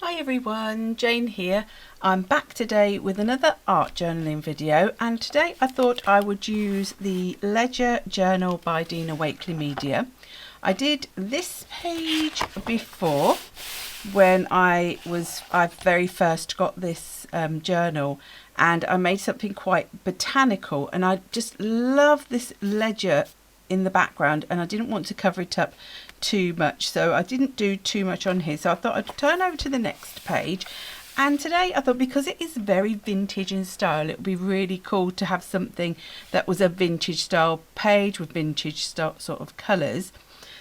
Hi everyone, Jane here. I'm back today with another art journaling video, and today I thought I would use the Ledger Journal by Dina Wakley Media. I did this page before when I very first got this journal, and I made something quite botanical, and I just love this ledger in the background, and I didn't want to cover it up too much, so I didn't do too much on here. So I thought I'd turn over to the next page, and today I thought, because it is very vintage in style, it would be really cool to have something that was a vintage style page with vintage style sort of colours.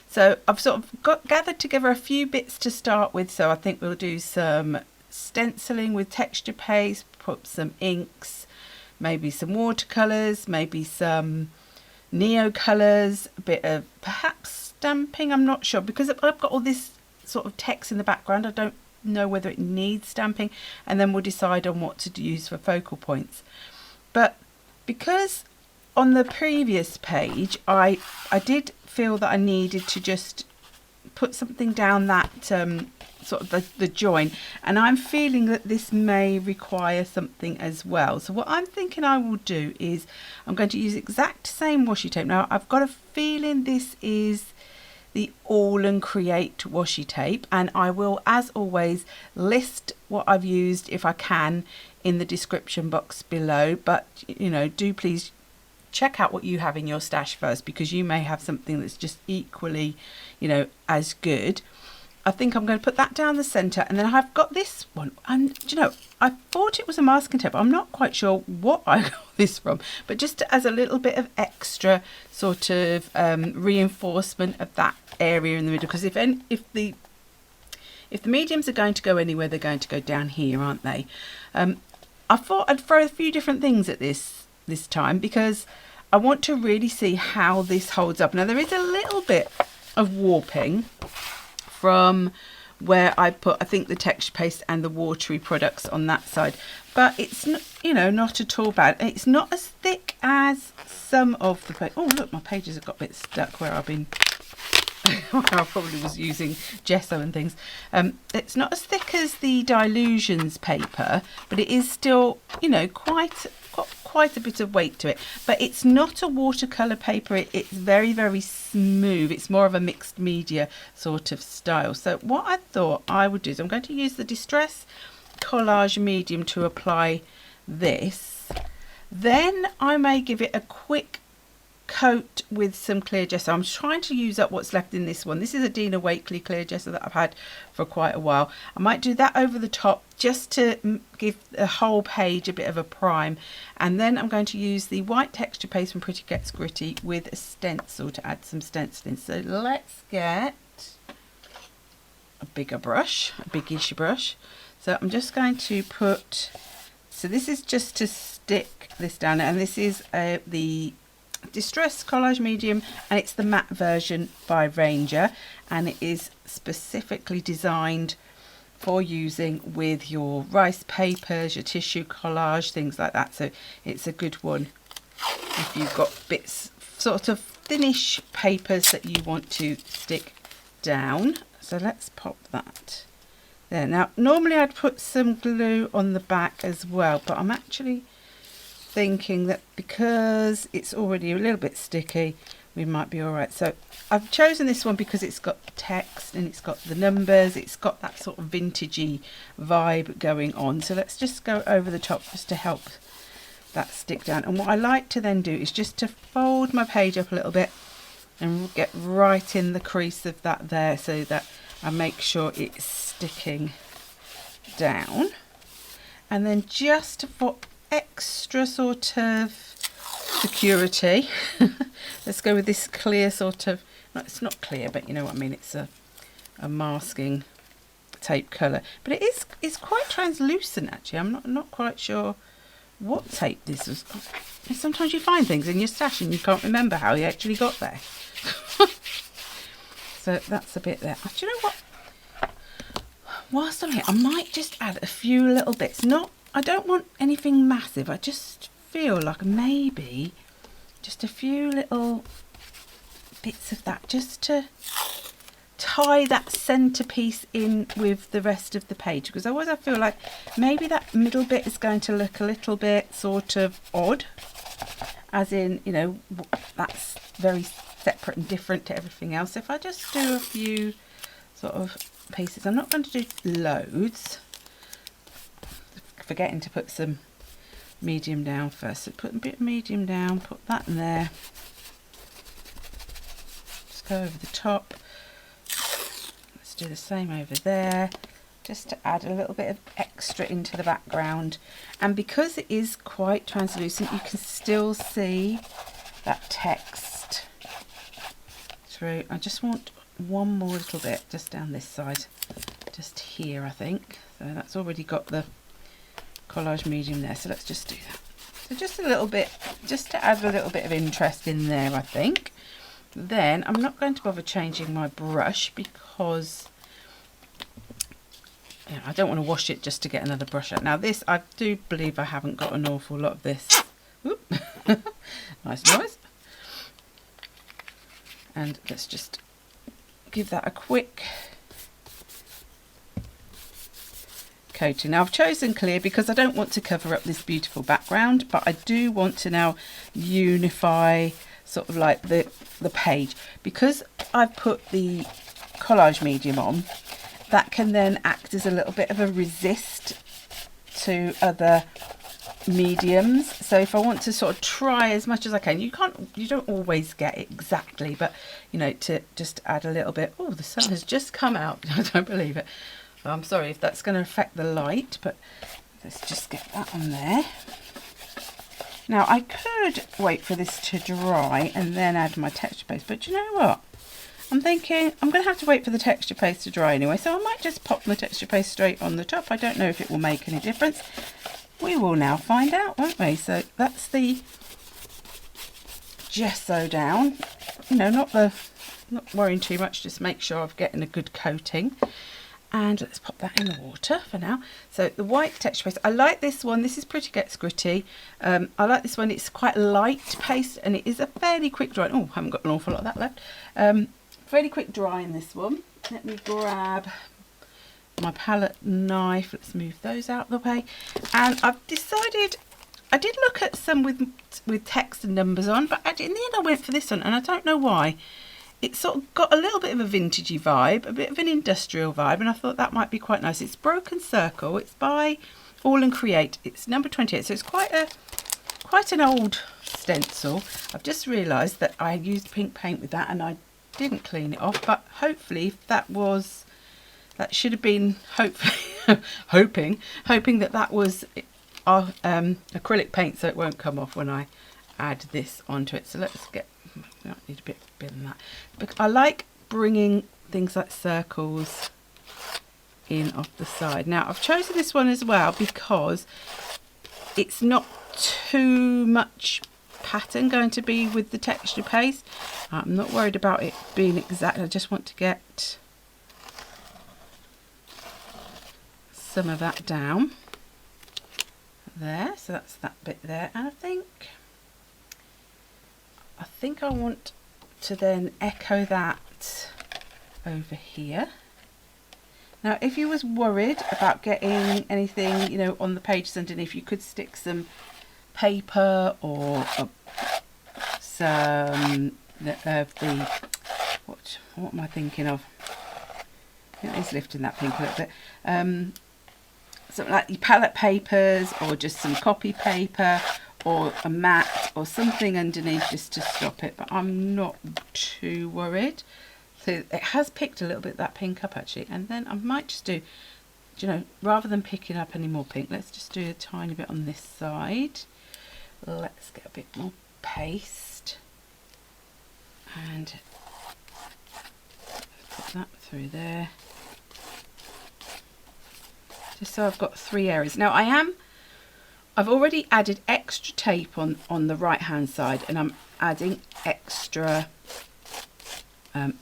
So I've sort of gathered together a few bits to start with. So I think we'll do some stenciling with texture paste, put some inks, maybe some watercolours, maybe some Neocolors, a bit of perhaps stamping, I'm not sure, because I've got all this sort of text in the background. I don't know whether it needs stamping, and then we'll decide on what to use for focal points. But because on the previous page I did feel that I needed to just put something down that sort of the join, and I'm feeling that this may require something as well. So what I'm thinking I will do is I'm going to use exact same washi tape. Now I've got a feeling this is the Aall and Create washi tape, and I will, as always, list what I've used if I can in the description box below. But you know, do please check out what you have in your stash first, because you may have something that's just equally, you know, as good. I think I'm going to put that down the centre, and then I've got this one, and you know, I thought it was a masking tape. I'm not quite sure what I got this from, but just as a little bit of extra sort of reinforcement of that area in the middle, because if the mediums are going to go anywhere, they're going to go down here, aren't they? I thought I'd throw a few different things at this time, because I want to really see how this holds up. Now there is a little bit of warping from where I put, I think, the texture paste and the watery products on that side, but it's not, you know, not at all bad. It's not as thick as some of the oh look, my pages have got a bit stuck where I've been I probably was using gesso and things. It's not as thick as the Dilutions paper, but it is still, you know, got quite a bit of weight to it. But it's not a watercolour paper. It's very, very smooth. It's more of a mixed media sort of style. So what I thought I would do is I'm going to use the Distress Collage medium to apply this. Then I may give it a quick coat with some clear gesso. I'm trying to use up what's left in this one. This is a Dina Wakley clear gesso that I've had for quite a while. I might do that over the top just to give the whole page a bit of a prime, and then I'm going to use the white texture paste from Pretty Gets Gritty with a stencil to add some stenciling. So let's get a bigger brush, a biggish brush. So I'm just going to put, so this is just to stick this down, and this is the Distress Collage medium, and it's the matte version by Ranger, and it is specifically designed for using with your rice papers, your tissue collage, things like that. So it's a good one if you've got bits, sort of thinnish papers that you want to stick down. So let's pop that there. Now normally I'd put some glue on the back as well, but I'm actually thinking that because it's already a little bit sticky, we might be all right. So I've chosen this one because it's got text and it's got the numbers, it's got that sort of vintagey vibe going on. So let's just go over the top just to help that stick down. And what I like to then do is just to fold my page up a little bit and get right in the crease of that there, so that I make sure it's sticking down. And then just for extra sort of security, let's go with this clear sort of, no, it's not clear, but you know what I mean, it's a masking tape colour, but it's quite translucent actually. I'm not quite sure what tape this was. Sometimes you find things in your stash and you can't remember how you actually got there. So that's a bit there. Do you know what, whilst I'm here, I might just add a few little bits. I don't want anything massive. I just feel like maybe just a few little bits of that, just to tie that centerpiece in with the rest of the page, because otherwise I feel like maybe that middle bit is going to look a little bit sort of odd, as in, you know, that's very separate and different to everything else. If I just do a few sort of pieces, I'm not going to do loads, forgetting to put some medium down first. So put a bit of medium down, put that in there, just go over the top. Let's do the same over there, just to add a little bit of extra into the background. And because it is quite translucent, you can still see that text through. I just want one more little bit just down this side, just here, I think. So that's already got the Collage medium there, so let's just do that. So just a little bit, just to add a little bit of interest in there, I think. Then I'm not going to bother changing my brush, because I don't want to wash it just to get another brush out. Now this, I do believe I haven't got an awful lot of this. Oop. Nice noise. And let's just give that a quick coating. Now I've chosen clear because I don't want to cover up this beautiful background, but I do want to now unify sort of like the page. Because I've put the Collage medium on, that can then act as a little bit of a resist to other mediums. So if I want to sort of try as much as I can, you don't always get it exactly, but you know, to just add a little bit. Oh, the sun has just come out. I don't believe it. I'm sorry if that's going to affect the light, but let's just get that on there. Now I could wait for this to dry and then add my texture paste, but you know what? I'm thinking I'm going to have to wait for the texture paste to dry anyway, so I might just pop the texture paste straight on the top. I don't know if it will make any difference. We will now find out, won't we? So that's the gesso down. You know, not worrying too much, just make sure I'm getting a good coating. And let's pop that in the water for now. So the white texture paste, I like this one. This is Pretty Gets Gritty. I like this one. It's quite light paste and it is a fairly quick dry. Oh, I haven't got an awful lot of that left. Fairly quick dry in this one. Let me grab my palette knife. Let's move those out of the way. And I've decided, I did look at some with text and numbers on, but in the end I went for this one, and I don't know why. It sort of got a little bit of a vintagey vibe, a bit of an industrial vibe, and I thought that might be quite nice. It's Broken Circle. It's by Aall and Create. It's number 28, so it's quite an old stencil. I've just realised that I used pink paint with that, and I didn't clean it off. But hopefully that should have been hoping that was acrylic paint, so it won't come off when I add this onto it. So let's get. I need a bit than that. But I like bringing things like circles in off the side. Now I've chosen this one as well because it's not too much pattern going to be with the texture paste. I'm not worried about it being exact. I just want to get some of that down there. So that's that bit there, and I think I want to then echo that over here. Now if you was worried about getting anything, you know, on the pages underneath, you could stick some paper or some of the what am I thinking of? I think it's lifting that pink a little bit. Something like your palette papers, or just some copy paper, or a mat or something underneath just to stop it, but I'm not too worried. So it has picked a little bit of that pink up actually, and then I might just do, you know, rather than picking up any more pink, let's just do a tiny bit on this side. Let's get a bit more paste and put that through there, just so I've got 3 areas. Now I've already added extra tape on the right hand side, and I'm adding extra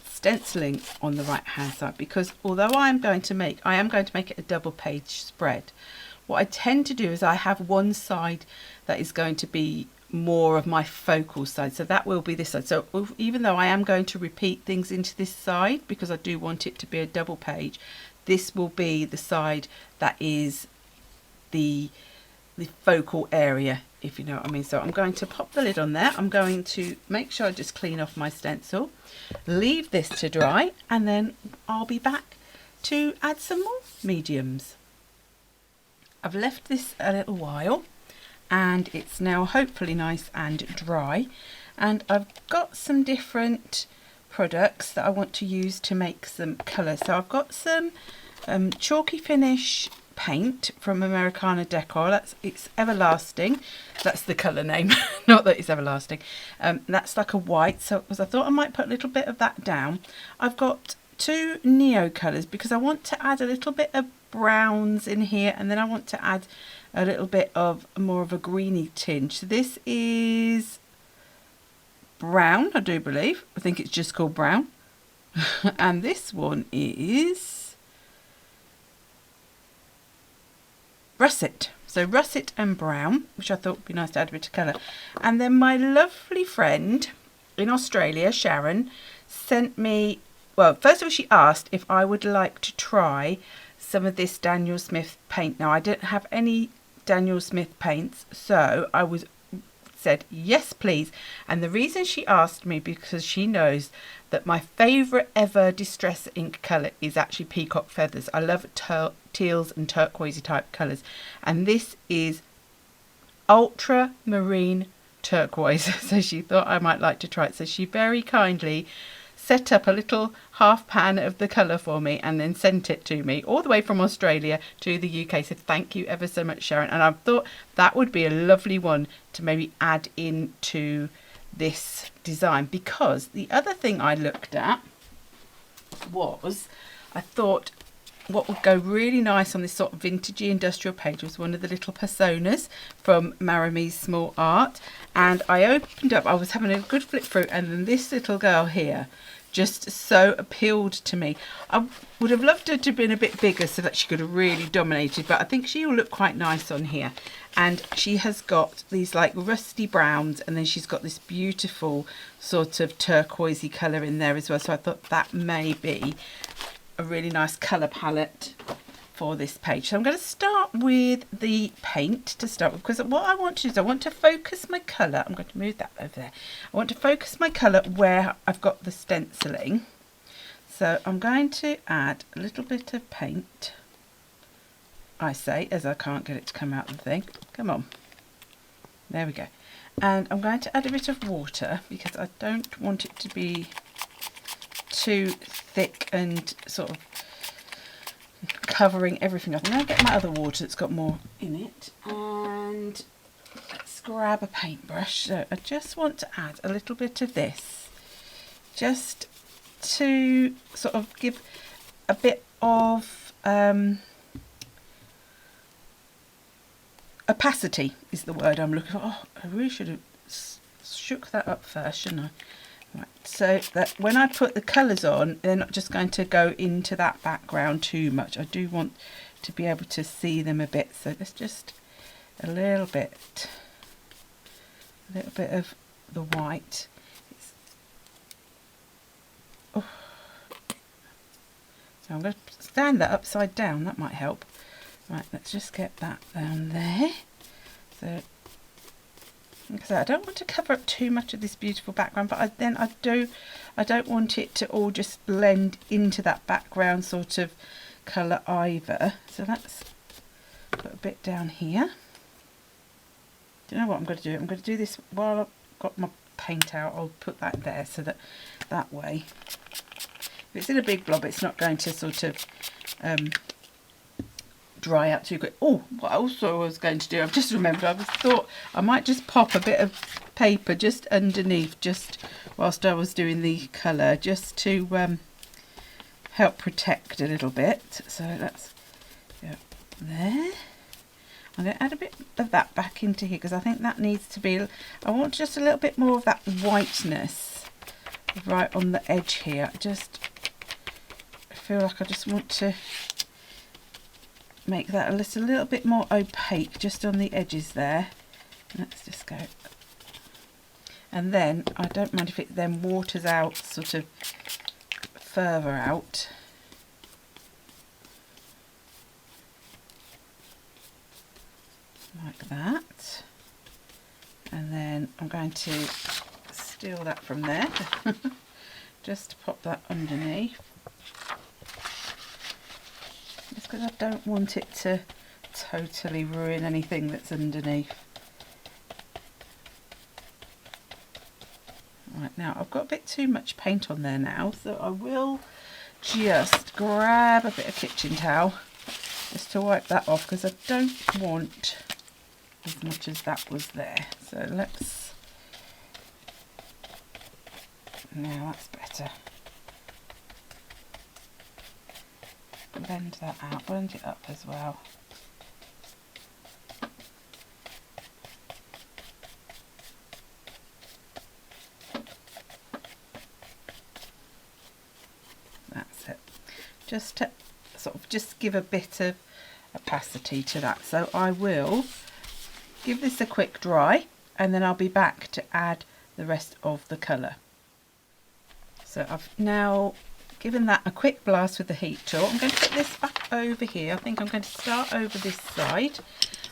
stenciling on the right hand side, because although I am going to make it a double page spread, what I tend to do is I have one side that is going to be more of my focal side, so that will be this side. So even though I am going to repeat things into this side because I do want it to be a double page, this will be the side that is the focal area, if you know what I mean. So I'm going to pop the lid on there. I'm going to make sure I just clean off my stencil, leave this to dry, and then I'll be back to add some more mediums. I've left this a little while and it's now hopefully nice and dry, and I've got some different products that I want to use to make some colour. So I've got some chalky finish paint from Americana Decor. It's Everlasting, that's the colour name, not that it's everlasting. That's like a white, so I thought I might put a little bit of that down. I've got two Neocolors because I want to add a little bit of browns in here, and then I want to add a little bit of more of a greeny tinge. So this is brown, I do believe. I think it's just called brown. And this one is Russet. So Russet and brown, which I thought would be nice to add a bit of colour. And then my lovely friend in Australia, Sharon, sent me, well, first of all, she asked if I would like to try some of this Daniel Smith paint. Now, I didn't have any Daniel Smith paints, so I said yes please. And the reason she asked me, because she knows that my favourite ever distress ink colour is actually peacock feathers. I love teals and turquoisey type colours, and this is ultramarine turquoise. So she thought I might like to try it, so she very kindly set up a little half pan of the colour for me and then sent it to me all the way from Australia to the UK. So thank you ever so much, Sharon. And I thought that would be a lovely one to maybe add into this design, because the other thing I looked at was, I thought what would go really nice on this sort of vintagey industrial page was one of the little personas from Maremi's Small Art. And I opened up, I was having a good flip through, and then this little girl here just so appealed to me. I would have loved her to have been a bit bigger so that she could have really dominated, but I think she'll look quite nice on here. And she has got these like rusty browns, and then she's got this beautiful sort of turquoisey colour in there as well. So I thought that may be a really nice colour palette for this page. So I'm going to start with the paint to start with, because what I want to do is I want to focus my colour. I'm going to move that over there. I want to focus my colour where I've got the stenciling. So I'm going to add a little bit of paint, I say, as I can't get it to come out of the thing. Come on. There we go. And I'm going to add a bit of water because I don't want it to be too thick and sort of covering everything up. I'm going to get my other water that's got more in it, and let's grab a paintbrush. So I just want to add a little bit of this just to sort of give a bit of opacity is the word I'm looking for. Oh, I really should have shook that up first, shouldn't I? Right, so that when I put the colours on, they're not just going to go into that background too much. I do want to be able to see them a bit, so there's just a little bit of the white. So I'm going to stand that upside down, that might help. Right, let's just get that down there. So I don't want to cover up too much of this beautiful background, but I don't want it to all just blend into that background sort of colour either. So let's put a bit down here. Do you know what I'm going to do? I'm going to do this while I've got my paint out. I'll put that there so that way, if it's in a big blob, it's not going to sort of dry out too quick. Oh, what also I was going to do, I've just remembered, I thought I might just pop a bit of paper just underneath, just whilst I was doing the colour, just to help protect a little bit. So let's go there. I'm going to add a bit of that back into here because I think that needs to be, I want just a little bit more of that whiteness right on the edge here. I feel like I just want to make that a little bit more opaque just on the edges there. Let's just go And then I don't mind if it then waters out sort of further out. Like that. And then I'm going to steal that from there. Just to pop that underneath. Just because I don't want it to totally ruin anything that's underneath. Right, now I've got a bit too much paint on there now, so I will just grab a bit of kitchen towel just to wipe that off, because I don't want as much as that was there. So let's, now that's better. Blend that out, blend it up as well. That's it. Just to sort of just give a bit of opacity to that. So I will give this a quick dry and then I'll be back to add the rest of the colour. So I've now given that a quick blast with the heat tool. I'm going to put this back over here. I think I'm going to start over this side.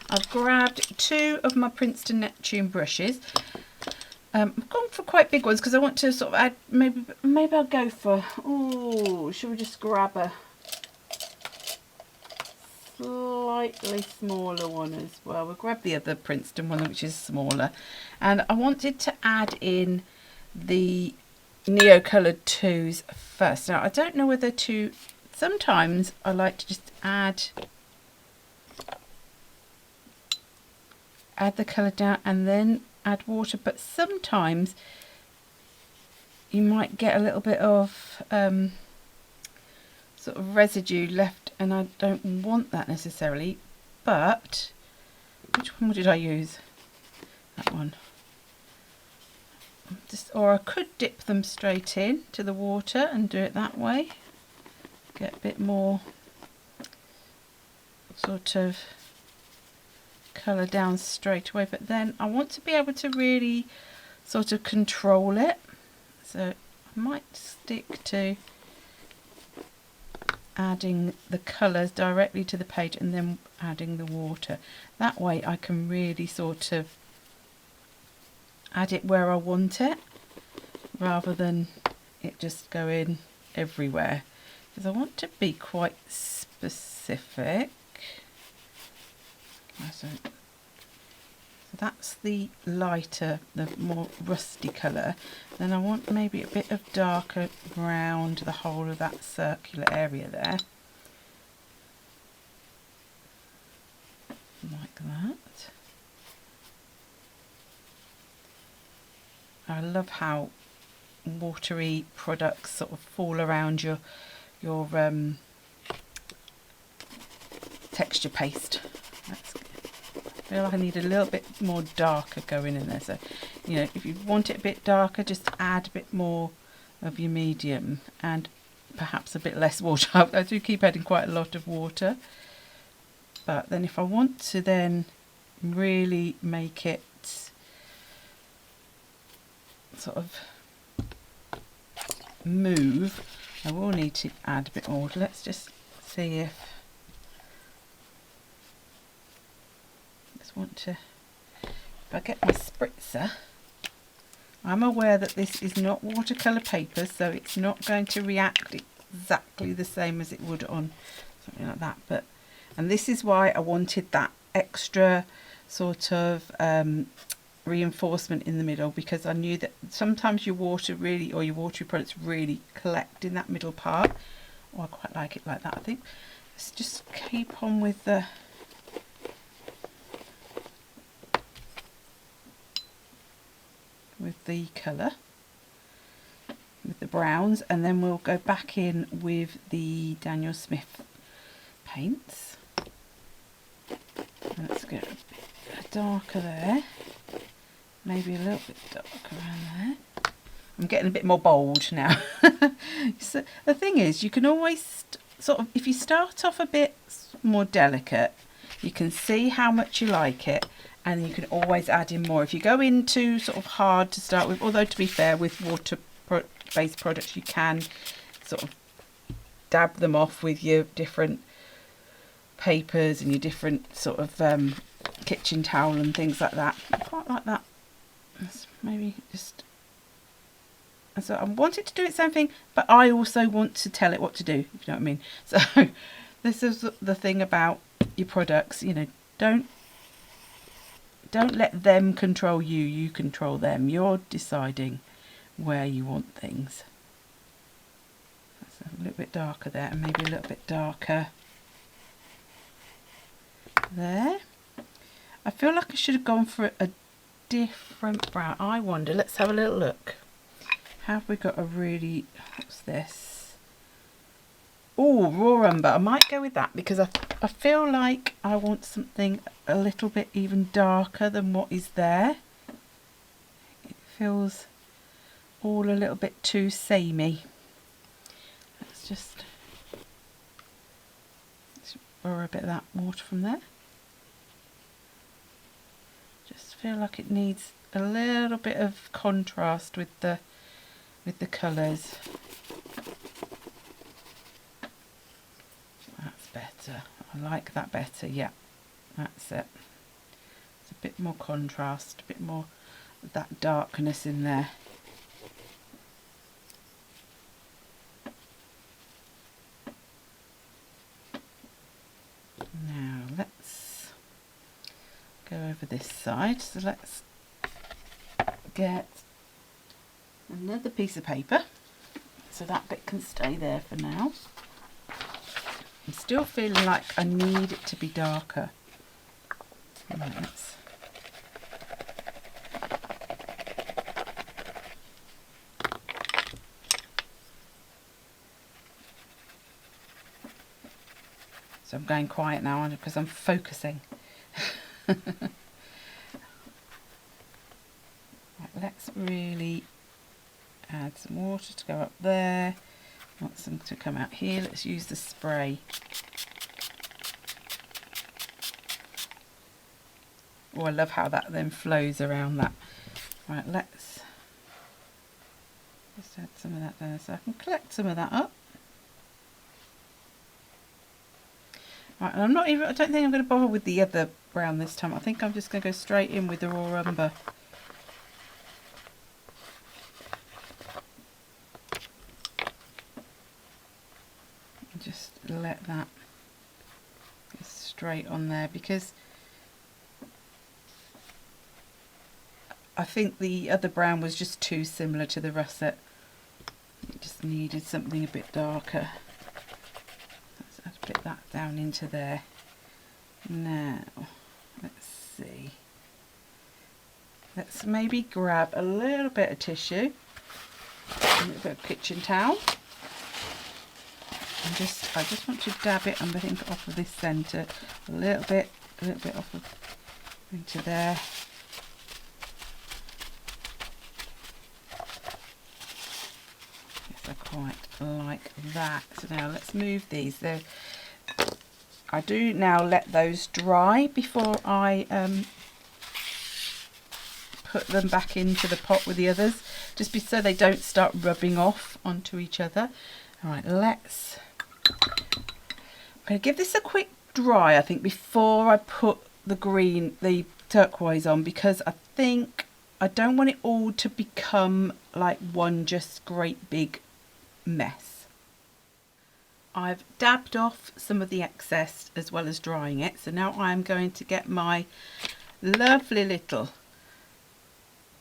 I've grabbed 2 of my Princeton Neptune brushes. I've gone for quite big ones because I want to sort of add, maybe I'll go for, oh, should we just grab a slightly smaller one as well. We'll grab the other Princeton one, which is smaller. And I wanted to add in the Neocolor 2s first. Now I don't know whether to, sometimes I like to just add the colour down and then add water, but sometimes you might get a little bit of sort of residue left, and I don't want that necessarily. But which one did I use? That one. Just, or I could dip them straight in to the water and do it that way. Get a bit more sort of colour down straight away, but then I want to be able to really sort of control it. So I might stick to adding the colours directly to the page and then adding the water. That way I can really sort of add it where I want it, rather than it just going everywhere, because I want to be quite specific. So that's the lighter, the more rusty colour. Then I want maybe a bit of darker around the whole of that circular area there, like that. I love how watery products sort of fall around your texture paste. I feel like I need a little bit more darker going in there. So, you know, if you want it a bit darker, just add a bit more of your medium and perhaps a bit less water. I do keep adding quite a lot of water. But then if I want to then really make it sort of move, I will need to add a bit more. Let's just see if if I get my spritzer. I'm aware that this is not watercolour paper, so it's not going to react exactly the same as it would on something like that, but, and this is why I wanted that extra sort of reinforcement in the middle, because I knew that sometimes your water really, or your watery products really collect in that middle part. Oh, I quite like it like that, I think. Let's just keep on with the colour, with the browns, and then we'll go back in with the Daniel Smith paints. Let's get a bit darker there, maybe a little bit darker around there. I'm getting a bit more bold now. So the thing is, you can always sort of, if you start off a bit more delicate, you can see how much you like it, and you can always add in more. If you go into sort of hard to start with, although to be fair, with water-based products you can sort of dab them off with your different papers and your different sort of kitchen towel and things like that. I quite like that. Let's maybe just... And so I want it to do its own thing, but I also want to tell it what to do, if you know what I mean. So this is the thing about your products, you know, don't let them control you, you control them. You're deciding where you want things. That's a little bit darker there, and maybe a little bit darker there. I feel like I should have gone for a different brown. I wonder, let's have a little look. Have we got a really, what's this? Oh, raw umber. I might go with that because I feel like I want something a little bit even darker than what is there. It feels all a little bit too samey. Let's just borrow a bit of that water from there. Just feel like it needs a little bit of contrast with the colours. That's better. I like that better. Yeah, that's it. It's a bit more contrast, a bit more of that darkness in there. Now let's go over this side. So let's get another piece of paper, so that bit can stay there for now. I'm still feeling like I need it to be darker. Right, so I'm going quiet now because I'm focusing. Right, let's really add some water to go up there. Want some to come out here. Let's use the spray. Oh, I love how that then flows around that. Right, let's just add some of that there so I can collect some of that up. Right, and I don't think I'm going to bother with the other brown this time. I think I'm just going to go straight in with the raw umber. Just let that go straight on there because I think the other brown was just too similar to the russet. It just needed something a bit darker. Let's add a bit of that down into there. Now, let's see. Let's maybe grab a little bit of tissue, a little bit of kitchen towel. I just want to dab it off of this centre a little bit off of into there. Yes, I quite like that. So now let's move these. I do now let those dry before I put them back into the pot with the others, just so they don't start rubbing off onto each other. All right, I'm going to give this a quick dry, I think, before I put the turquoise on, because I think I don't want it all to become like one just great big mess. I've dabbed off some of the excess as well as drying it, so now I'm going to get my lovely little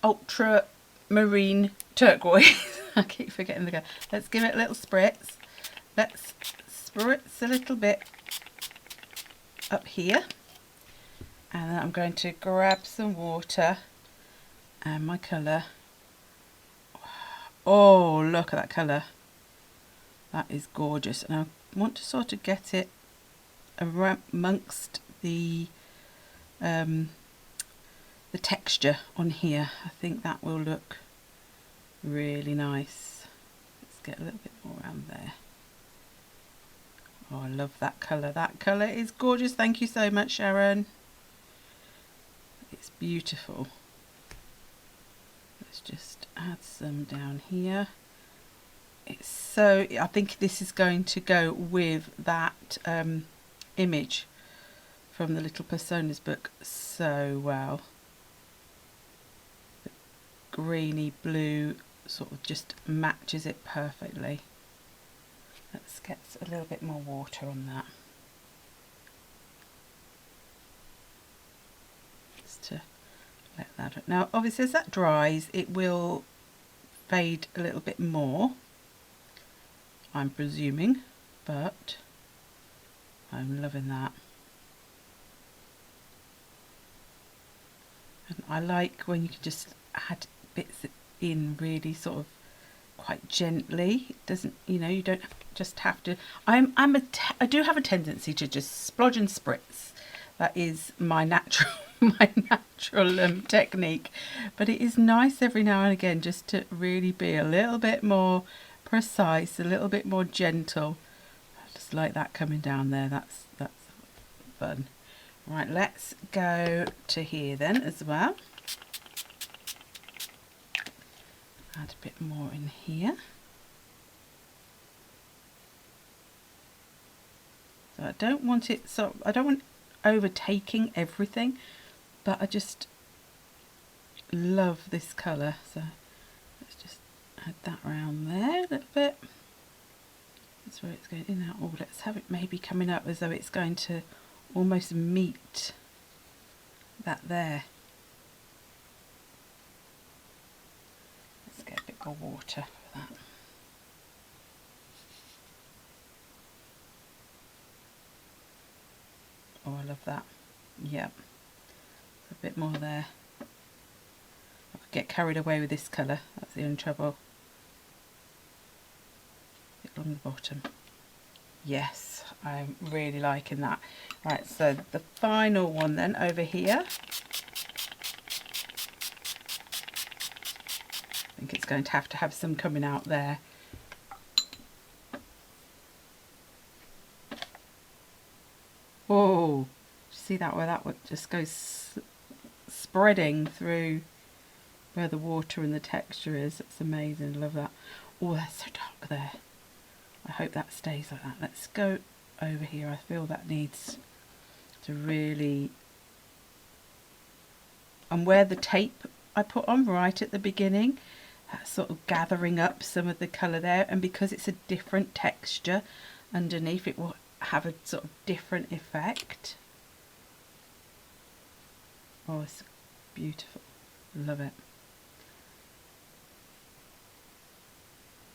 ultramarine turquoise. I keep forgetting the go. Let's give it a little spritz. Let's spritz a little bit up here, and then I'm going to grab some water and my colour. Oh, look at that colour. That is gorgeous, and I want to sort of get it amongst the texture on here. I think that will look really nice. Let's get a little bit more around there. Oh, I love that colour. That colour is gorgeous. Thank you so much, Sharon. It's beautiful. Let's just add some down here. It's so, I think this is going to go with that image from the Little Personas book so well. The greeny blue sort of just matches it perfectly. Let's get a little bit more water on that. Just to let that, now obviously as that dries it will fade a little bit more, I'm presuming, but I'm loving that. And I like when you can just add bits in really sort of quite gently. It doesn't, you know, you don't just have to. I do have a tendency to just splodge and spritz. That is my natural technique. But it is nice every now and again just to really be a little bit more precise, a little bit more gentle. I just like that coming down there. That's fun. Right, let's go to here then as well. Add a bit more in here. So I don't want it, so I don't want overtaking everything, but I just love this colour. So let's just add that around there a little bit. That's where it's going in now. Oh, let's have it maybe coming up as though it's going to almost meet that there. Let's get a bit more water for that. Oh, I love that. Yep. A bit more there. I could get carried away with this colour. That's the only trouble. A bit along the bottom. Yes, I'm really liking that. Right, so the final one then over here. I think it's going to have some coming out there. Whoa, see that where that one just goes spreading through where the water and the texture is. It's amazing, love that. Oh, that's so dark there. I hope that stays like that. Let's go over here. I feel that needs to really, and where the tape I put on right at the beginning, that's sort of gathering up some of the colour there, and because it's a different texture underneath, it will have a sort of different effect. Oh, it's beautiful. Love it.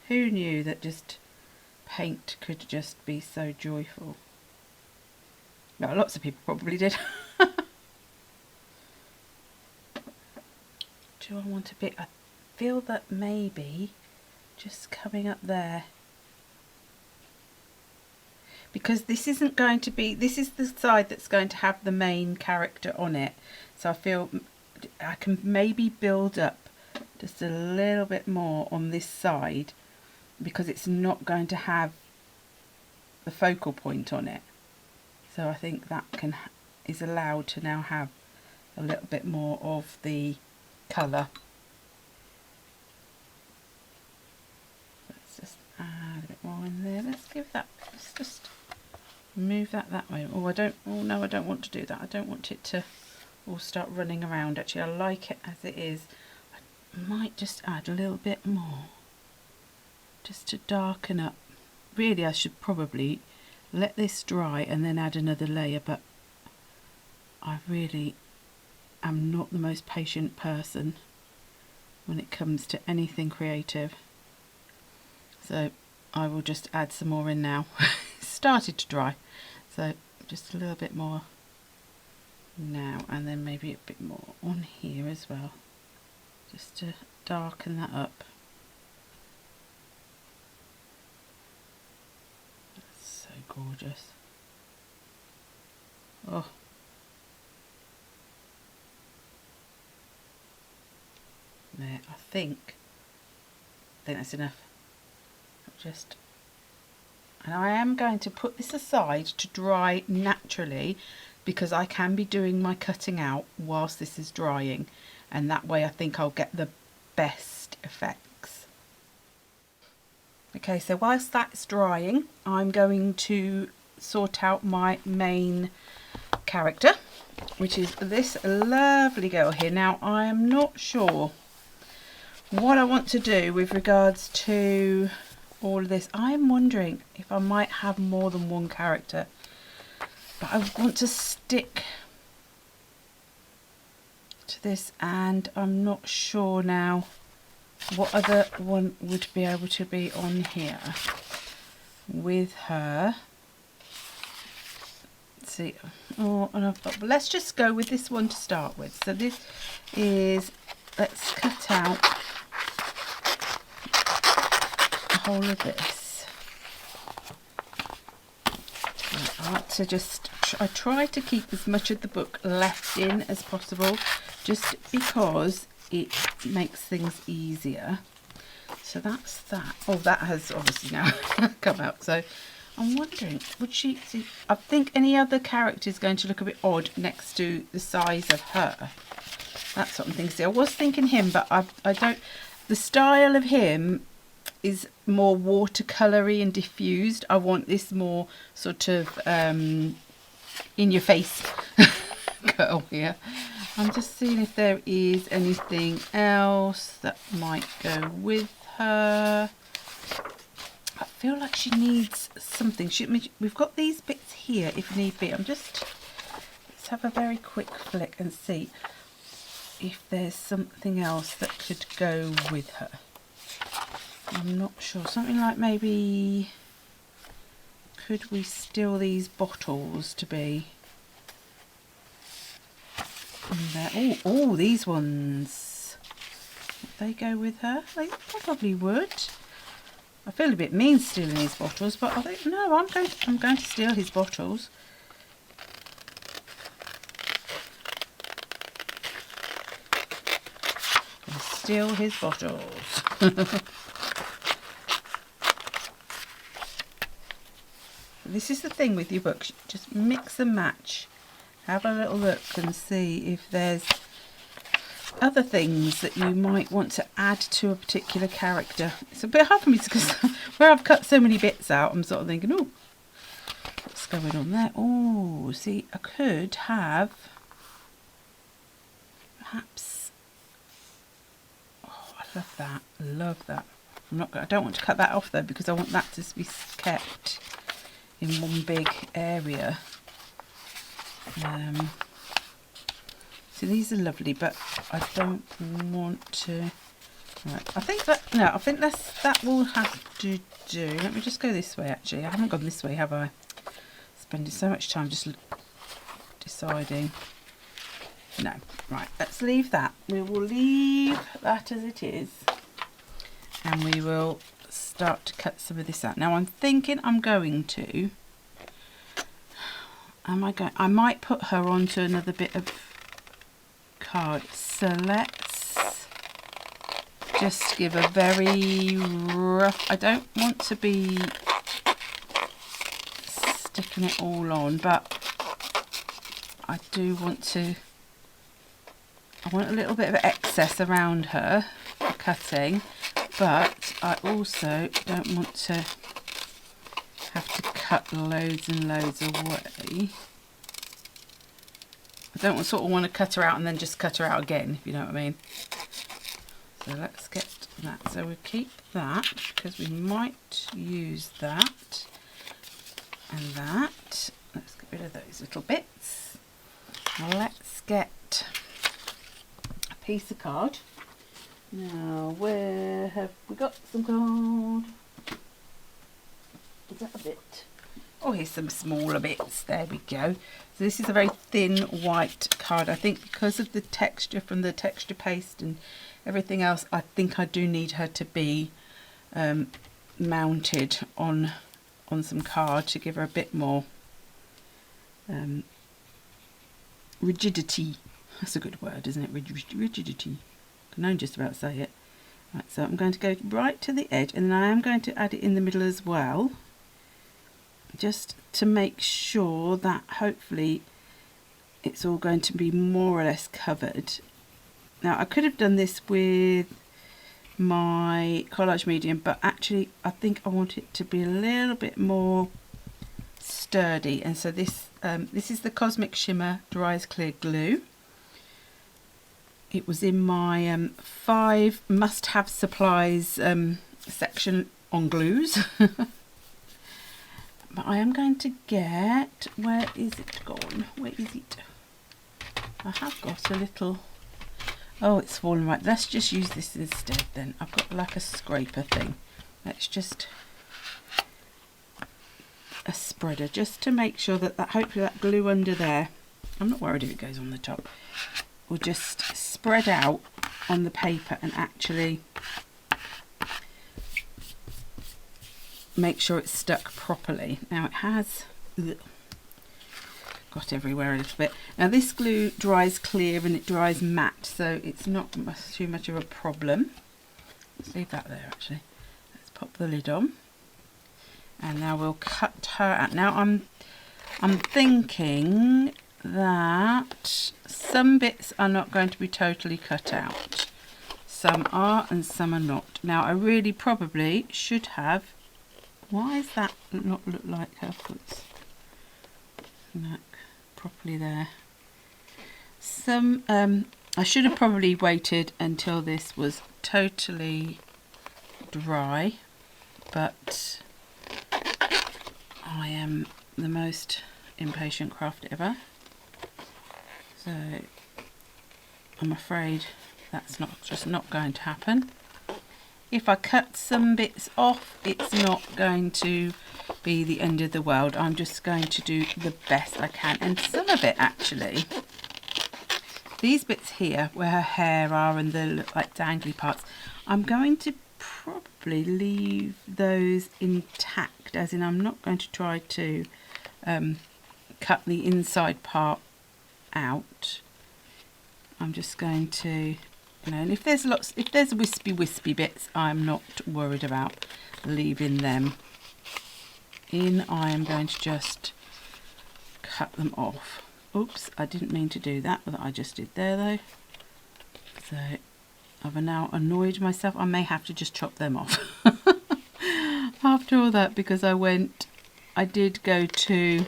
Who knew that just paint could just be so joyful? No, lots of people probably did. Do I want a bit? I feel that maybe just coming up there, because this isn't going to be, this is the side that's going to have the main character on it, so I feel I can maybe build up just a little bit more on this side, because it's not going to have the focal point on it. So I think that is allowed to now have a little bit more of the colour. Let's just add a bit more in there. Let's give that, let's just move that way. Oh, no, I don't want to do that. I don't want it to all start running around. Actually, I like it as it is. I might just add a little bit more, just to darken up. Really, I should probably let this dry and then add another layer, but I really am not the most patient person when it comes to anything creative. So I will just add some more in now. It started to dry, so just a little bit more now, and then maybe a bit more on here as well, just to darken that up. That's so gorgeous. Oh, there, I think that's enough. Just, and I am going to put this aside to dry naturally, because I can be doing my cutting out whilst this is drying, and that way I think I'll get the best effects. Okay, so whilst that's drying, I'm going to sort out my main character, which is this lovely girl here. Now, I am not sure what I want to do with regards to all of this. I'm wondering if I might have more than one character, but I want to stick to this, and I'm not sure now what other one would be able to be on here with her. Let's see. Oh, and I've got, let's just go with this one to start with. So this is, let's cut out the whole of this. I like to just, I try to keep as much of the book left in as possible, just because it makes things easier. So that's that. Oh, that has obviously now come out. So I'm wondering, would she see? I think any other character is going to look a bit odd next to the size of her. That's what I'm thinking. See, I was thinking him, but I don't. The style of him is more watercolory and diffused. I want this more sort of in your face girl here. I'm just seeing if there is anything else that might go with her. I feel like she needs something. We've got these bits here if need be. Let's have a very quick flick and see if there's something else that could go with her. I'm not sure. Something like maybe, could we steal these bottles to be in there? Oh, these ones. Would they go with her? They probably would. I feel a bit mean stealing his bottles, but I think no, I'm going to steal his bottles. Steal his bottles. This is the thing with your books, just mix and match. Have a little look and see if there's other things that you might want to add to a particular character. It's a bit hard for me because where I've cut so many bits out, I'm sort of thinking, oh, what's going on there? Oh, see, I could have perhaps, oh, I love that, love that. I don't want to cut that off though, because I want that to be kept in one big area. So these are lovely, but I don't want to. Right, I think that will have to do. Let me just go this way. Actually, I haven't gone this way, have I? Spending so much time just deciding. No, right. Let's leave that. We will leave that as it is, and we will start to cut some of this out. Now I'm thinking I'm going to. I might put her onto another bit of card. So let's just give a very rough, I don't want to be sticking it all on, but I do want to, I want a little bit of excess around her for cutting, but I also don't want to have to cut loads and loads away. I don't sort of want to cut her out and then just cut her out again, if you know what I mean. So let's get that. So we keep that because we might use that and that. Let's get rid of those little bits. Now let's get a piece of card. Now where have we got some card? Is that a bit? Oh, here's some smaller bits. There we go. So this is a very thin white card. I think because of the texture from the texture paste and everything else, I think I do need her to be mounted on some card to give her a bit more rigidity. That's a good word, isn't it? Rigidity. I can just about say it. Right, so I'm going to go right to the edge, and then I am going to add it in the middle as well, just to make sure that hopefully it's all going to be more or less covered. Now I could have done this with my collage medium, but actually I think I want it to be a little bit more sturdy, and so this is the Cosmic Shimmer Dries Clear Glue. It was in my 5 must-have supplies section on glues. But I am going to get, where is it gone? Where is it? I have got a little, oh, it's fallen right. Let's just use this instead then. I've got like a scraper thing. Let's just, a spreader, just to make sure that, hopefully that glue under there, I'm not worried if it goes on the top, will just spread out on the paper and actually make sure it's stuck properly. Now it has got everywhere a little bit. Now this glue dries clear and it dries matte, so it's not too much of a problem. Let's leave that there actually. Let's pop the lid on. And now we'll cut her out. Now I'm thinking that some bits are not going to be totally cut out. Some are and some are not. Now I really probably should have, why is that not look like her foot's look properly there? Some I should have probably waited until this was totally dry, but I am the most impatient craft ever, so I'm afraid that's just not going to happen. If I cut some bits off, it's not going to be the end of the world. I'm just going to do the best I can. And some of it actually, these bits here where her hair are and the look like dangly parts, I'm going to probably leave those intact, as in I'm not going to try to cut the inside part out. I'm just going to, you know, and if there's wispy bits, I'm not worried about leaving them in. I am going to just cut them off. Oops, I didn't mean to do that, but I just did there though. So I've now annoyed myself. I may have to just chop them off after all that, because I did go too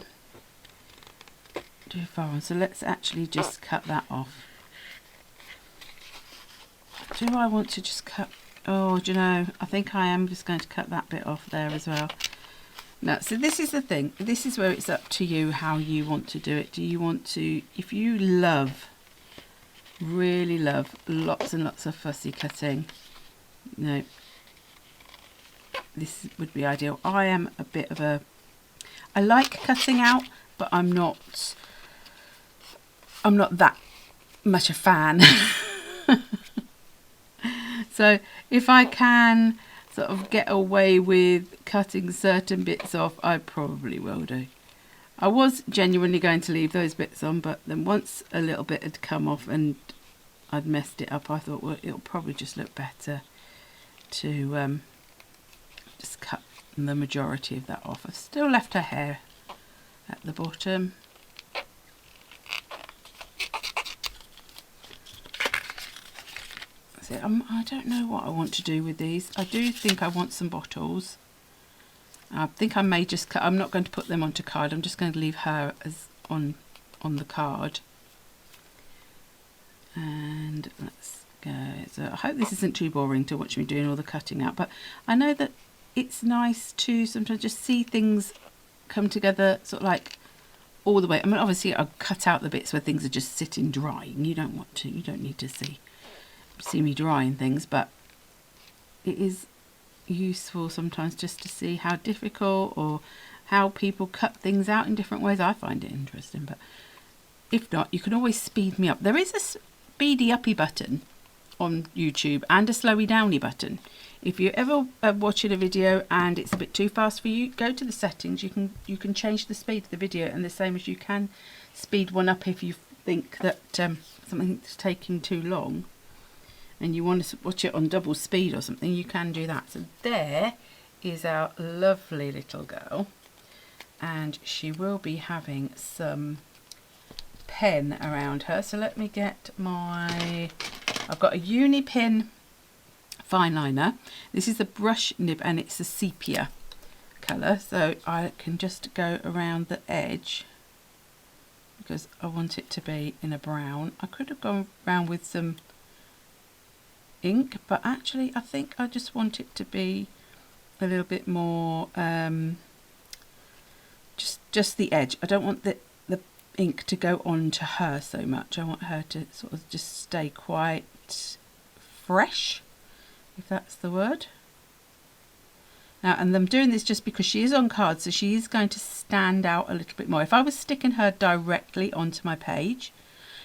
far on. So let's actually just cut that off. Do I want to just cut, oh, do you know, I think I am just going to cut that bit off there as well. Now, so this is the thing, this is where it's up to you how you want to do it. Do you want to, if you really love lots and lots of fussy cutting, you know, this would be ideal. I am a bit of a, I like cutting out, but I'm not that much a fan. So if I can sort of get away with cutting certain bits off, I probably will do. I was genuinely going to leave those bits on, but then once a little bit had come off and I'd messed it up, I thought, well, it'll probably just look better to just cut the majority of that off. I've still left her hair at the bottom. I don't know what I want to do with these. I do think I want some bottles. I think I may just cut, I'm not going to put them onto card, I'm just going to leave her as on the card. And let's go. So I hope this isn't too boring to watch me doing all the cutting out, but I know that it's nice to sometimes just see things come together sort of like all the way. I mean, obviously I'll cut out the bits where things are just sitting drying. You don't need to see me drying things, but it is useful sometimes just to see how difficult or how people cut things out in different ways. I find it interesting, but if not, you can always speed me up. There is a speedy uppy button on YouTube and a slowy downy button. If you're ever watching a video and it's a bit too fast for you, go to the settings. You can change the speed of the video, and the same as you can speed one up if you think that something's taking too long and you want to watch it on double speed or something, you can do that. So there is our lovely little girl, and she will be having some pen around her. So let me get my, I've got a uni pin fine liner. This is a brush nib and it's a sepia colour, so I can just go around the edge because I want it to be in a brown. I could have gone around with some ink, but actually I think I just want it to be a little bit more just the edge. I don't want the ink to go on to her so much. I want her to sort of just stay quite fresh, if that's the word. Now, and I'm doing this just because she is on card, so she is going to stand out a little bit more. If I was sticking her directly onto my page,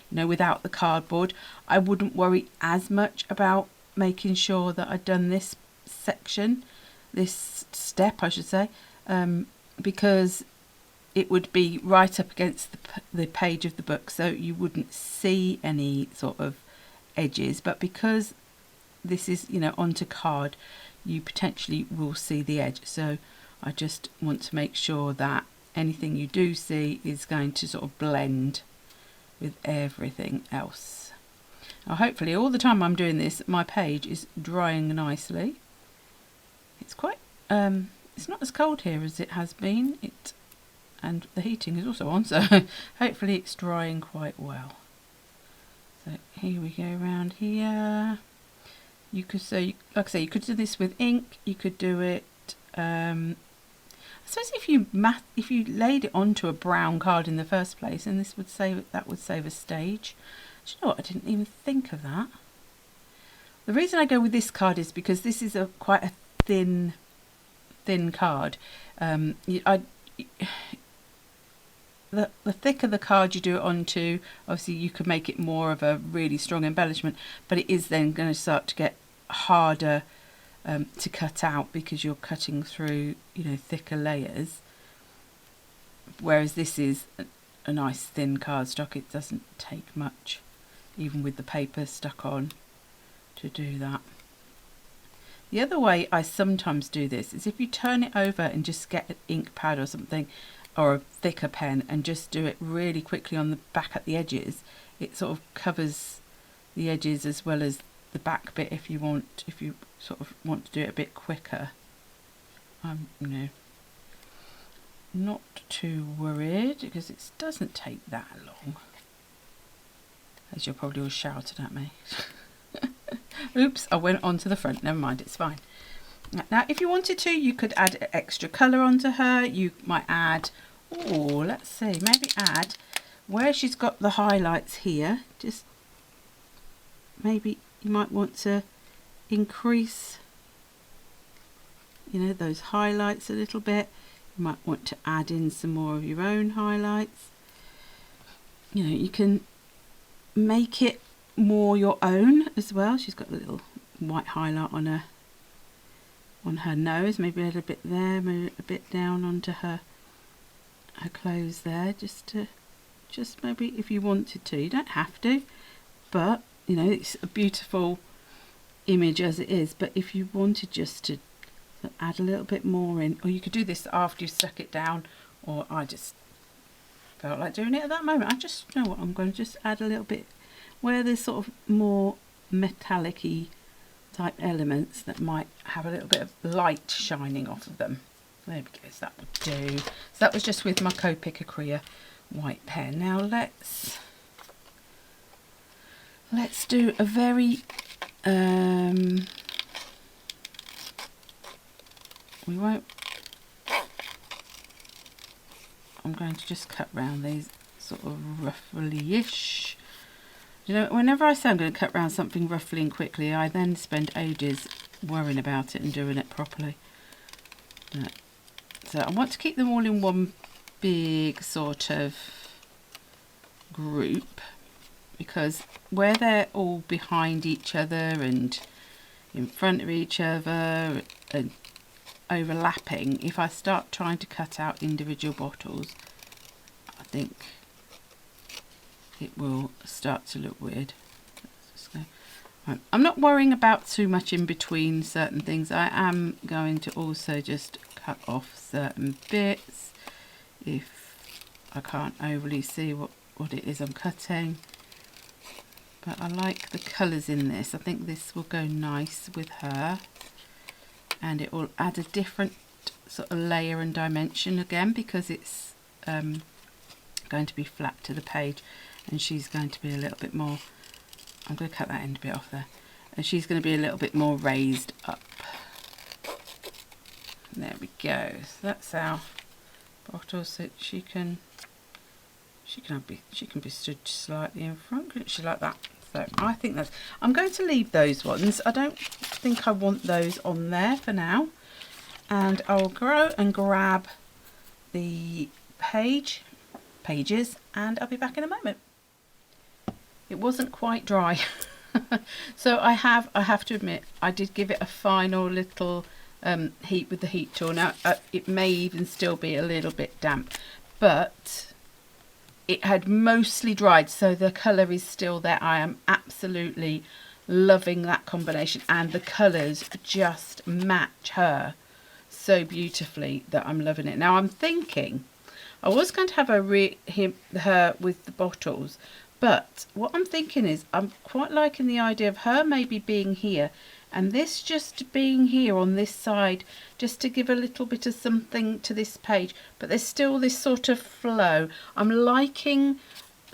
you know, without the cardboard, I wouldn't worry as much about making sure that I'd done this section, this step I should say, because it would be right up against the page of the book, so you wouldn't see any sort of edges. But because this is, you know, onto card, you potentially will see the edge. So I just want to make sure that anything you do see is going to sort of blend with everything else. Now hopefully all the time I'm doing this, my page is drying nicely. It's quite it's not as cold here as it has been, and the heating is also on, so hopefully it's drying quite well. So here we go around here. You could say, like I say, you could do this with ink. You could do it. I suppose if you laid it onto a brown card in the first place, and this would save a stage. Do you know what? I didn't even think of that. The reason I go with this card is because this is quite a thin card. The thicker the card you do it onto, obviously you could make it more of a really strong embellishment, but it is then going to start to get harder to cut out because you're cutting through, you know, thicker layers. Whereas this is a nice thin cardstock. It doesn't take much, even with the paper stuck on, to do that. The other way I sometimes do this is if you turn it over and just get an ink pad or something, or a thicker pen, and just do it really quickly on the back at the edges, it sort of covers the edges as well as the back bit if you sort of want to do it a bit quicker. I'm, you know, not too worried because it doesn't take that long, as you're probably all shouting at me. Oops, I went onto the front, never mind, it's fine. Now if you wanted to, you could add extra colour onto her. You might add, oh, let's see, maybe add where she's got the highlights here, just maybe you might want to increase, you know, those highlights a little bit. You might want to add in some more of your own highlights. You know, you can make it more your own as well. She's got a little white highlight on her nose, maybe a little bit there, maybe a bit down onto her clothes there, just maybe if you wanted to. You don't have to, but you know, it's a beautiful image as it is. But if you wanted just to add a little bit more in, or you could do this after you've stuck it down, or I just felt like doing it at that moment. I just, you know what, I'm going to just add a little bit where there's sort of more metallic-y type elements that might have a little bit of light shining off of them. There we go, so that would do. So that was just with my Copic Acrea white pen. Now let's do a very I'm going to just cut round these sort of roughly-ish. You know, whenever I say I'm going to cut round something roughly and quickly, I then spend ages worrying about it and doing it properly. So I want to keep them all in one big sort of group, because where they're all behind each other and in front of each other and overlapping, if I start trying to cut out individual bottles, I think it will start to look weird. Let's just go. Right. I'm not worrying about too much in between certain things. I am going to also just cut off certain bits if I can't overly see what what it is I'm cutting. But I like the colours in this. I think this will go nice with her. And it will add a different sort of layer and dimension again, because it's going to be flat to the page, and she's going to be a little bit more, I'm going to cut that end a bit off there, and she's going to be a little bit more raised up. And there we go. So that's our bottle, so she can be stood slightly in front, couldn't she, like that? So I think that's, I'm going to leave those ones. I don't think I want those on there for now. And I'll go and grab the pages, and I'll be back in a moment. It wasn't quite dry. So I have to admit, I did give it a final little heat with the heat tool. Now it may even still be a little bit damp, but it had mostly dried, so the colour is still there. I am absolutely loving that combination, and the colours just match her so beautifully that I'm loving it. Now I'm thinking I was going to have her with the bottles, but what I'm thinking is I'm quite liking the idea of her maybe being here and this just being here on this side, just to give a little bit of something to this page, but there's still this sort of flow. I'm liking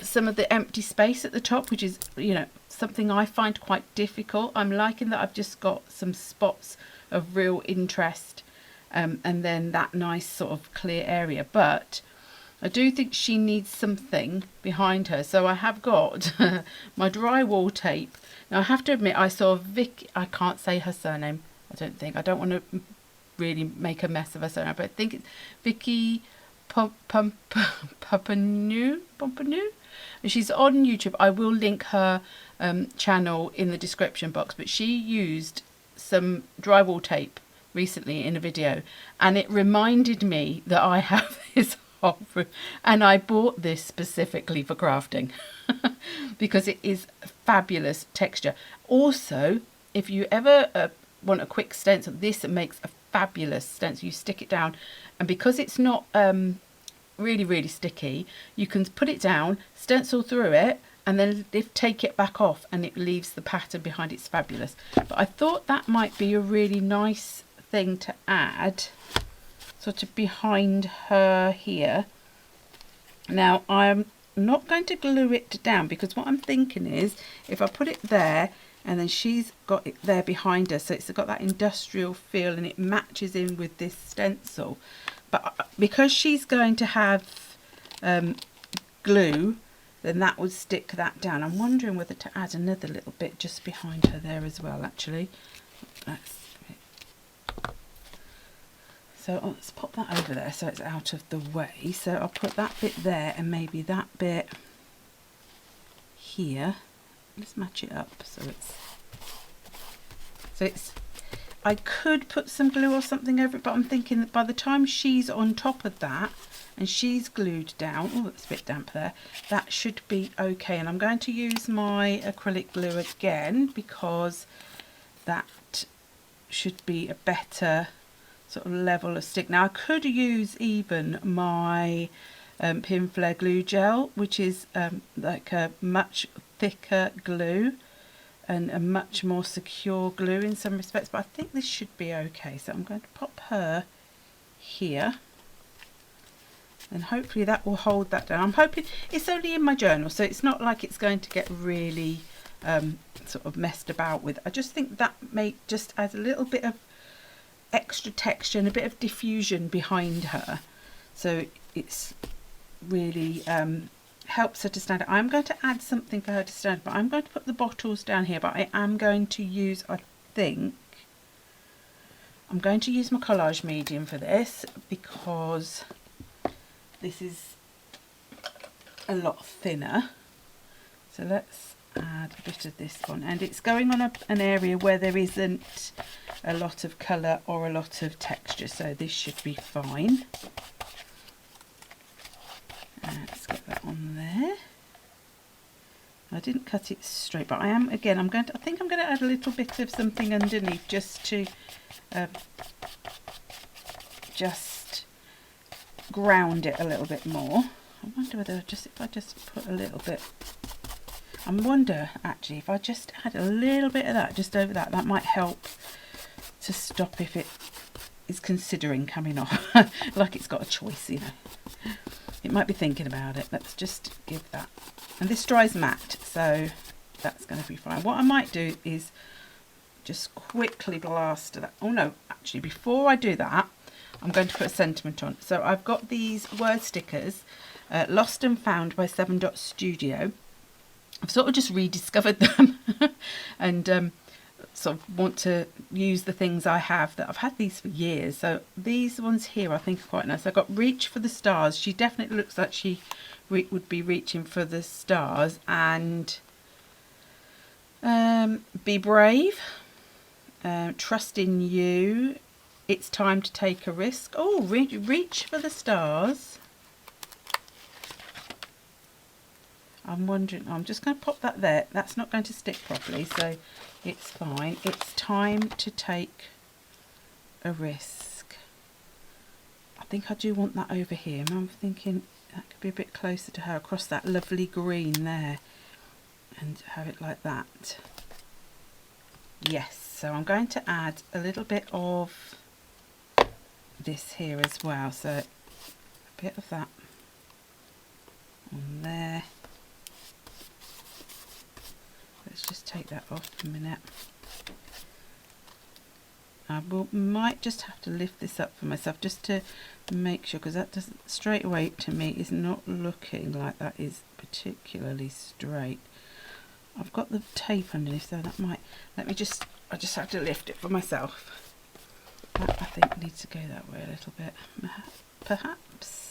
some of the empty space at the top, which is, you know, something I find quite difficult. I'm liking that I've just got some spots of real interest, and then that nice sort of clear area, but I do think she needs something behind her. So I have got my drywall tape. Now I have to admit, I saw Vicky, I can't say her surname, I don't want to really make a mess of her surname, but I think it's Vicky Pompanu, and she's on YouTube. I will link her channel in the description box, but she used some drywall tape recently in a video, and it reminded me that I have this whole room, and I bought this specifically for crafting because it is fabulous texture. Also, if you ever want a quick stencil, this makes a fabulous stencil. You stick it down, and because it's not really sticky, you can put it down, stencil through it, and then take it back off, and it leaves the pattern behind. It's fabulous. But I thought that might be a really nice thing to add sort of behind her here. Now I'm not going to glue it down, because what I'm thinking is if I put it there and then she's got it there behind her, so it's got that industrial feel and it matches in with this stencil. But because she's going to have glue, then that would stick that down. I'm wondering whether to add another little bit just behind her there as well, actually. So let's pop that over there so it's out of the way. So I'll put that bit there and maybe that bit here. Let's match it up so it's I could put some glue or something over it, but I'm thinking that by the time she's on top of that and she's glued down, oh, that's a bit damp there, that should be okay. And I'm going to use my acrylic glue again, because that should be a better sort of level of stick. Now I could use even my pin flare glue gel, which is like a much thicker glue and a much more secure glue in some respects, but I think this should be okay. So I'm going to pop her here, and hopefully that will hold that down. I'm hoping it's only in my journal, so it's not like it's going to get really sort of messed about with. I just think that may just add a little bit of extra texture and a bit of diffusion behind her, so it's really helps her to stand out. I'm going to add something for her to stand, but I'm going to put the bottles down here, but I am going to use, I think I'm going to use my collage medium for this, because this is a lot thinner. So let's add a bit of this one, and it's going on an area where there isn't a lot of colour or a lot of texture, so this should be fine. Let's get that on there. I didn't cut it straight, but I am, again, I think I'm going to add a little bit of something underneath just to just ground it a little bit more. I wonder whether if I just put a little bit, I wonder actually if I just add a little bit of that just over that, that might help to stop if it is considering coming off. Like it's got a choice, you know. It might be thinking about it. Let's just give that. And this dries matte, so that's going to be fine. What I might do is just quickly blast that. Oh no, actually before I do that, I'm going to put a sentiment on. So I've got these word stickers, Lost and Found by 7 Dot Studio. I've sort of just rediscovered them and sort of want to use the things I have that I've had these for years. So these ones here I think are quite nice. I've got Reach for the Stars. She definitely looks like she would be reaching for the stars. And Be Brave, Trust in You, It's Time to Take a Risk. Oh, Reach for the Stars. I'm wondering, I'm just going to pop that there. That's not going to stick properly, so it's fine. It's Time to Take a Risk. I think I do want that over here. I'm thinking that could be a bit closer to her, across that lovely green there, and have it like that. Yes, so I'm going to add a little bit of this here as well. So a bit of that on there. Let's just take that off a minute. I might just have to lift this up for myself just to make sure, because that doesn't, straight away to me is not looking like that is particularly straight. I've got the tape underneath, so that might, I just have to lift it for myself. That I think needs to go that way a little bit, perhaps.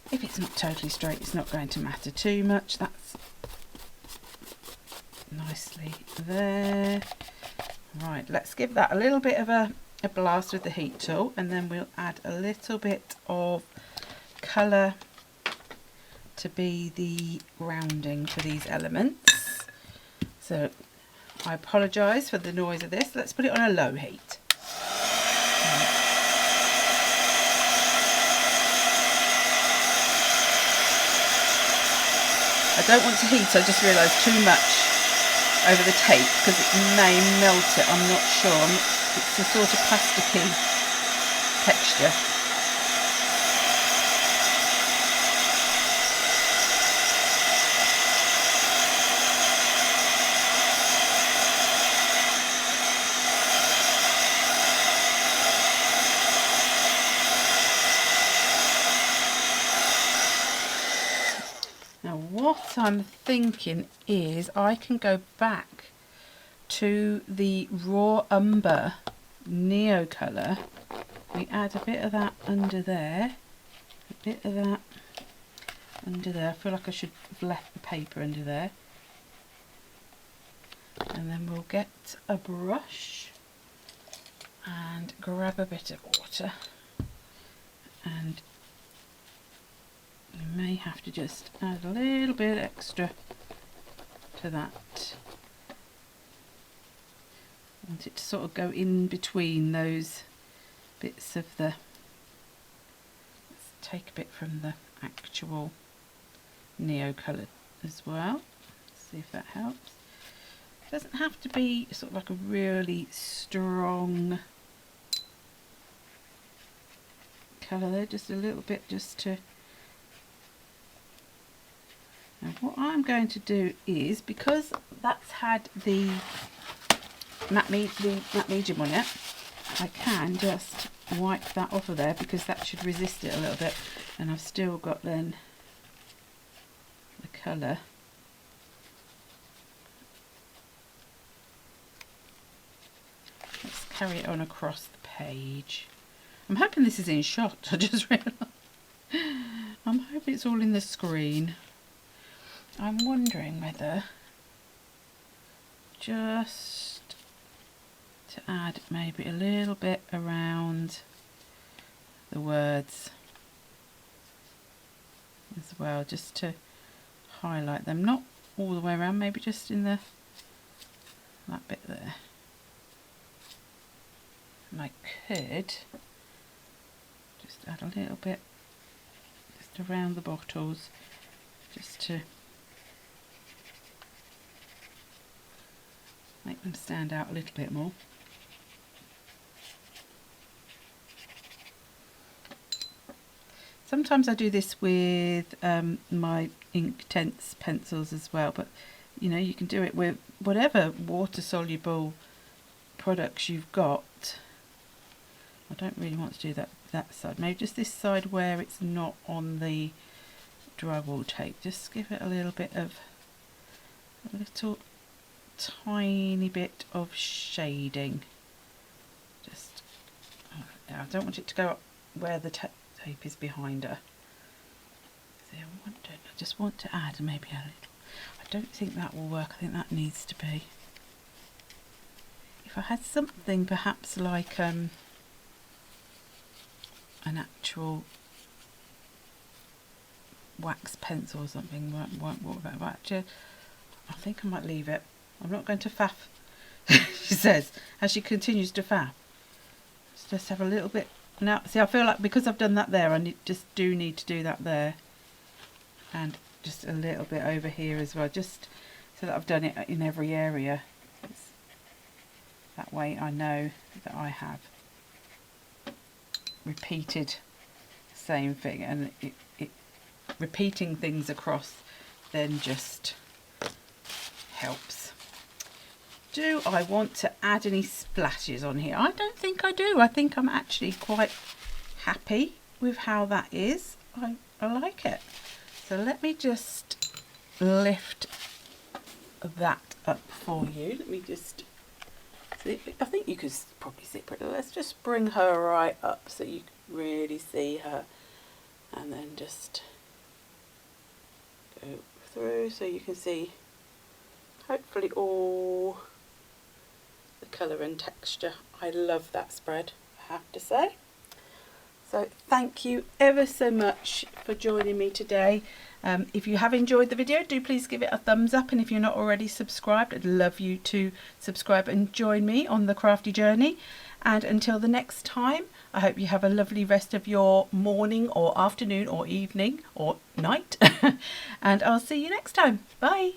If it's not totally straight, it's not going to matter too much. That's nicely there. Right, let's give that a little bit of a blast with the heat tool, and then we'll add a little bit of colour to be the grounding for these elements. So I apologise for the noise of this. Let's put it on a low heat. I don't want to heat, I just realised, too much over the tape because it may melt it, I'm not sure. It's a sort of plasticky texture. What I'm thinking is I can go back to the raw Umber Neocolor. We add a bit of that under there, a bit of that under there. I feel like I should have left the paper under there. And then we'll get a brush and grab a bit of water, and you may have to just add a little bit extra to that. I want it to sort of go in between those bits of the, let's take a bit from the actual Neocolor as well. See if that helps. It doesn't have to be sort of like a really strong colour there, just a little bit just to. Now what I'm going to do is, because that's had the matte medium on it, I can just wipe that off of there because that should resist it a little bit, and I've still got then the colour. Let's carry it on across the page. I'm hoping this is in shot, I just realised. I'm hoping it's all in the screen. I'm wondering whether just to add maybe a little bit around the words as well, just to highlight them, not all the way around, maybe just in the that bit there. And I could just add a little bit around the bottles just to make them stand out a little bit more. Sometimes I do this with my Inktense pencils as well, but you know, you can do it with whatever water soluble products you've got. I don't really want to do that side, maybe just this side where it's not on the drywall tape. Just give it a little tiny bit of shading. Just, I don't want it to go up where the tape is behind her. So I just want to add maybe a little. I don't think that will work. I think that needs to be. If I had something perhaps like an actual wax pencil or something, actually, I think I might leave it. I'm not going to faff, she says, as she continues to faff. Let's just have a little bit. Now, see, I feel like because I've done that there, I just do need to do that there. And just a little bit over here as well, just so that I've done it in every area. That way I know that I have repeated the same thing, and it repeating things across then just helps. Do I want to add any splashes on here? I don't think I do. I think I'm actually quite happy with how that is. I like it. So let me just lift that up for you. Let me just see. I think you could probably see it. Let's just bring her right up so you can really see her, and then just go through so you can see hopefully all the colour and texture. I love that spread, I have to say. So thank you ever so much for joining me today. If you have enjoyed the video, do please give it a thumbs up, and if you're not already subscribed, I'd love you to subscribe and join me on the crafty journey. And until the next time, I hope you have a lovely rest of your morning or afternoon or evening or night and I'll see you next time. Bye.